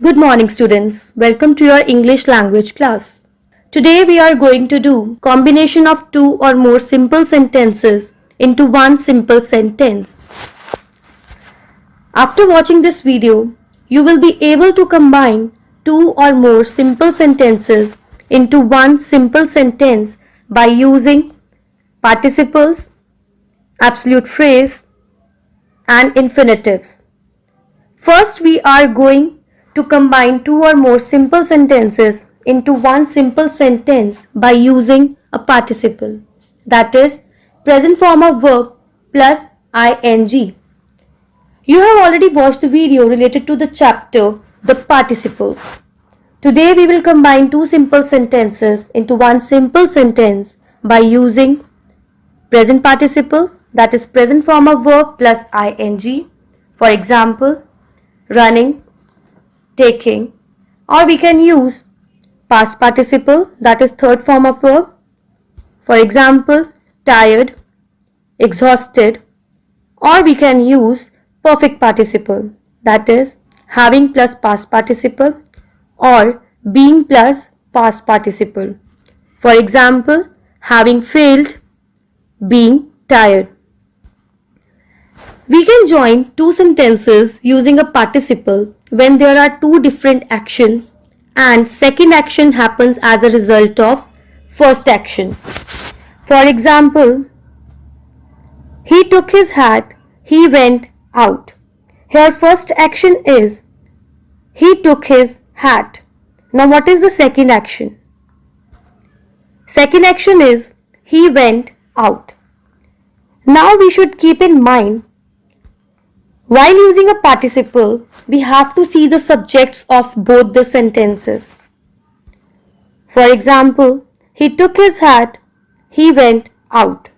Good morning students. Welcome to your English language class. Today we are going to do combination of two or more simple sentences into one simple sentence. After watching this video, you will be able to combine two or more simple sentences into one simple sentence by using participles, absolute phrase and infinitives. First, we are going to combine two or more simple sentences into one simple sentence by using a participle, that is, present form of verb plus ing. You have already watched the video related to the chapter, the participles. Today we will combine two simple sentences into one simple sentence by using present participle, that is, present form of verb plus ing. For example, running, taking, or we can use past participle, that is third form of verb. For example, tired, exhausted, or we can use perfect participle, that is having plus past participle or being plus past participle. For example, having failed, being tired. We can join two sentences using a participle when there are two different actions and second action happens as a result of first action. For example, he took his hat, he went out. Here first action is he took his hat. Now what is the second action? Second action is he went out. Now we should keep in mind, while using a participle, we have to see the subjects of both the sentences. For example, he took his hat, he went out.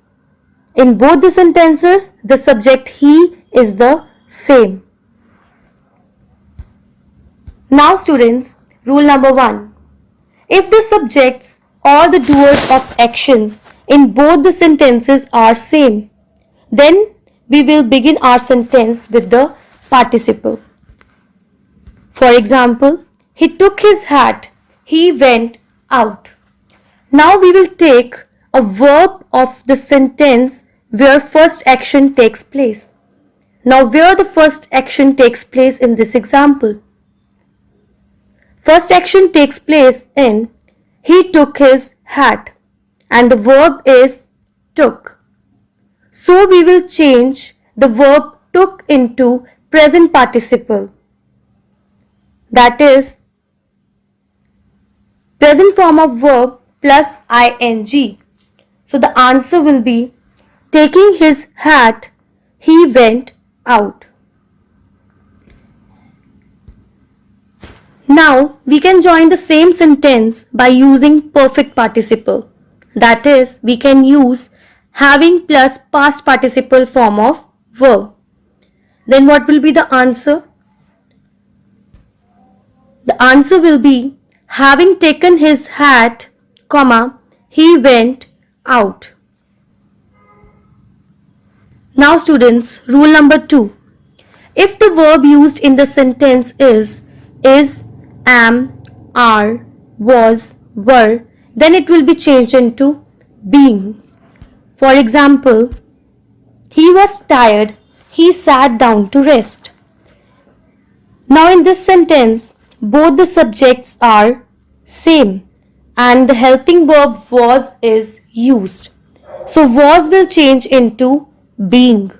In both the sentences, the subject he is the same. Now students, rule number 1. If the subjects or the doers of actions in both the sentences are same, then we will begin our sentence with the participle. For example, he took his hat, he went out. Now we will take a verb of the sentence where first action takes place. Now where the first action takes place in this example? First action takes place in he took his hat and the verb is took. So we will change the verb took into present participle, that is present form of verb plus ing. So the answer will be taking his hat, he went out. Now we can join the same sentence by using perfect participle, that is we can use having plus past participle form of verb. Then what will be the answer? The answer will be having taken his hat, comma, he went out. Now students, rule number 2. If the verb used in the sentence is, am, are, was, were, then it will be changed into being. For example, he was tired, he sat down to rest. Now in this sentence, both the subjects are same and the helping verb was is used. So was will change into being.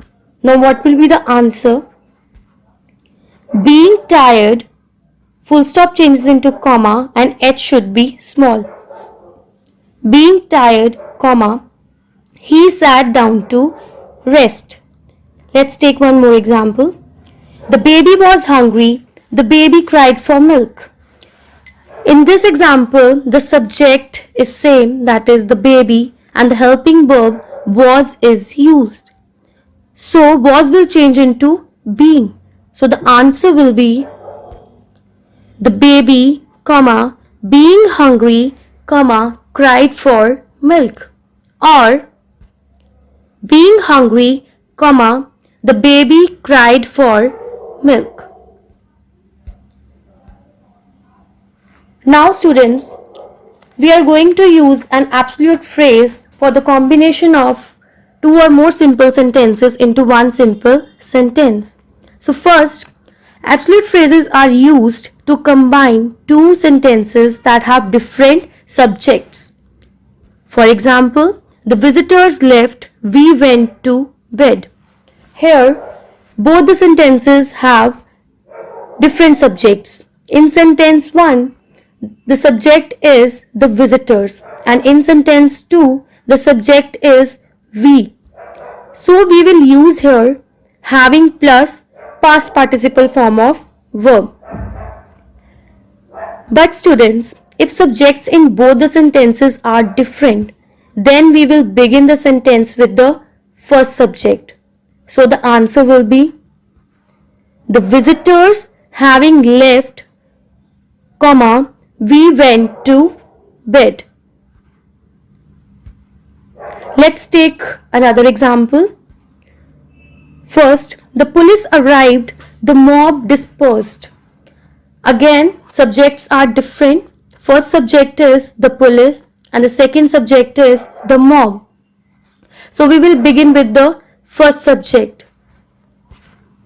Now what will be the answer? Being tired, full stop changes into comma and h should be small. Being tired, comma, he sat down to rest. Let's take one more example. The baby was hungry. The baby cried for milk. In this example, the subject is same, that is the baby, and the helping verb was is used. So was will change into being. So the answer will be the baby, comma, being hungry, comma, cried for milk, or being hungry, comma, the baby cried for milk. Now students, we are going to use an absolute phrase for the combination of two or more simple sentences into one simple sentence. So first, absolute phrases are used to combine two sentences that have different subjects. For example, the visitors left, we went to bed. Here, both the sentences have different subjects. In sentence 1, the subject is the visitors, and in sentence 2, the subject is we. So we will use here having plus past participle form of verb. But students, if subjects in both the sentences are different, then we will begin the sentence with the first subject. So the answer will be the visitors having left, comma, we went to bed. Let's take another example. First, the police arrived, the mob dispersed. Again, subjects are different. First subject is the police and the second subject is the mob. So we will begin with the first subject.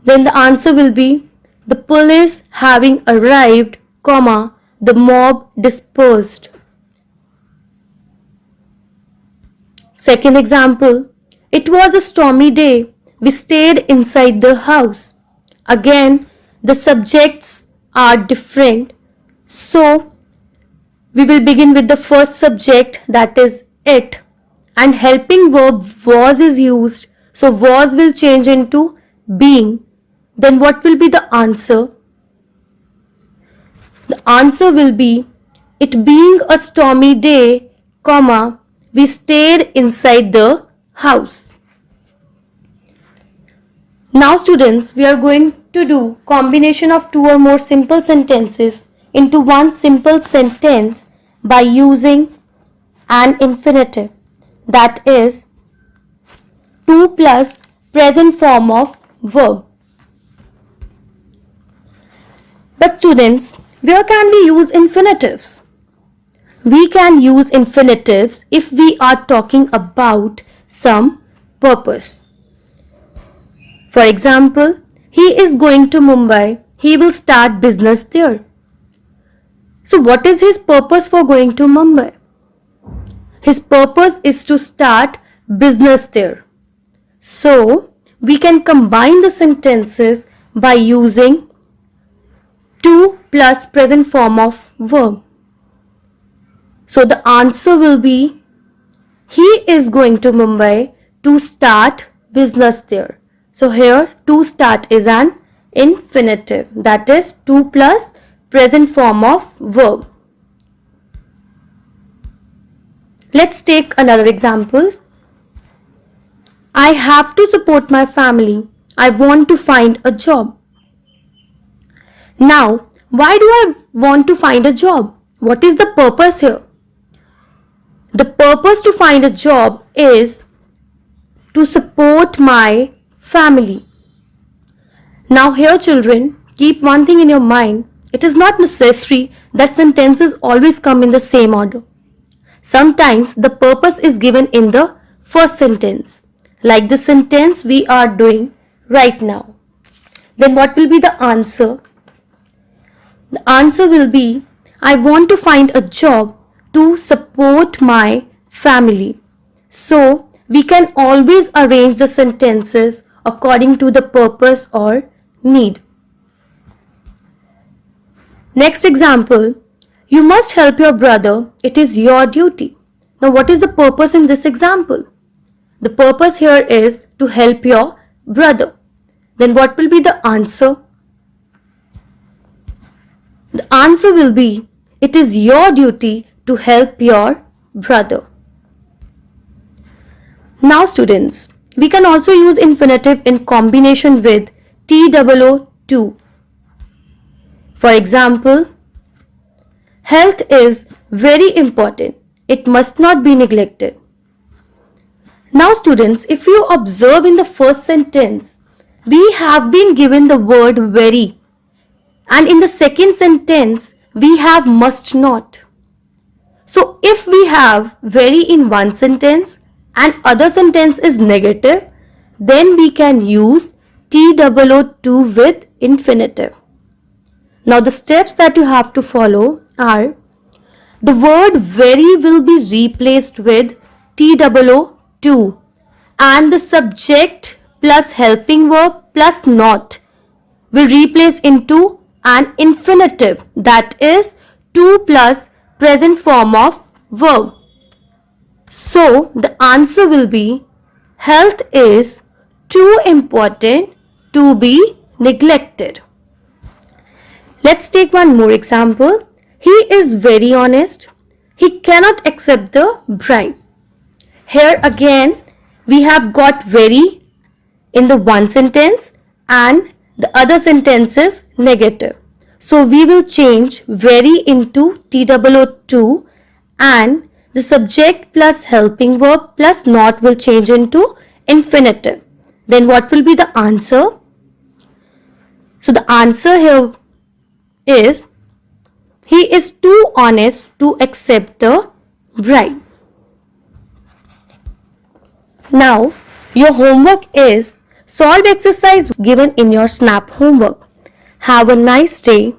Then the answer will be the police having arrived, comma, the mob dispersed. Second example, it was a stormy day. We stayed inside the house. Again, the subjects are different. So, we will begin with the first subject, that is it. And helping verb was is used. So, was will change into being. Then what will be the answer? The answer will be, it being a stormy day, comma, we stayed inside the house. Now students, we are going to do combination of two or more simple sentences into one simple sentence by using an infinitive, that is 2 plus present form of verb. But students, where can we use infinitives? We can use infinitives if we are talking about some purpose. For example, he is going to Mumbai. He will start business there. So what is his purpose for going to Mumbai? His purpose is to start business there. So we can combine the sentences by using 2 plus present form of verb. So the answer will be, he is going to Mumbai to start business there. So here to start is an infinitive, that is 2 plus present form of verb. Let's take another example. I have to support my family. I want to find a job. Now, why do I want to find a job? What is the purpose here? The purpose to find a job is to support my family. Now here children, keep one thing in your mind. It is not necessary that sentences always come in the same order. Sometimes the purpose is given in the first sentence, like the sentence we are doing right now. Then what will be the answer? The answer will be, I want to find a job to support my family. So we can always arrange the sentences according to the purpose or need. Next example, you must help your brother. It is your duty. Now what is the purpose in this example? The purpose here is to help your brother. Then what will be the answer? The answer will be, it is your duty to help your brother. Now students, we can also use infinitive in combination with TOO. For example, health is very important. It must not be neglected. Now students, if you observe in the first sentence, we have been given the word very, and in the second sentence, we have must not. So if we have very in one sentence and other sentence is negative, then we can use TOO2 with infinitive. Now the steps that you have to follow are: the word very will be replaced with TOO2 and the subject plus helping verb plus not will replace into an infinitive, that is 2 plus present form of verb. So the answer will be health is too important to be neglected. Let's take one more example. He is very honest. He cannot accept the bribe. Here again we have got very in the one sentence and the other sentence is negative. So we will change very into TOO2 and the subject plus helping verb plus not will change into infinitive. Then what will be the answer? So the answer here is he is too honest to accept the bribe. Now your homework is solve exercise given in your SNAP homework. Have a nice day.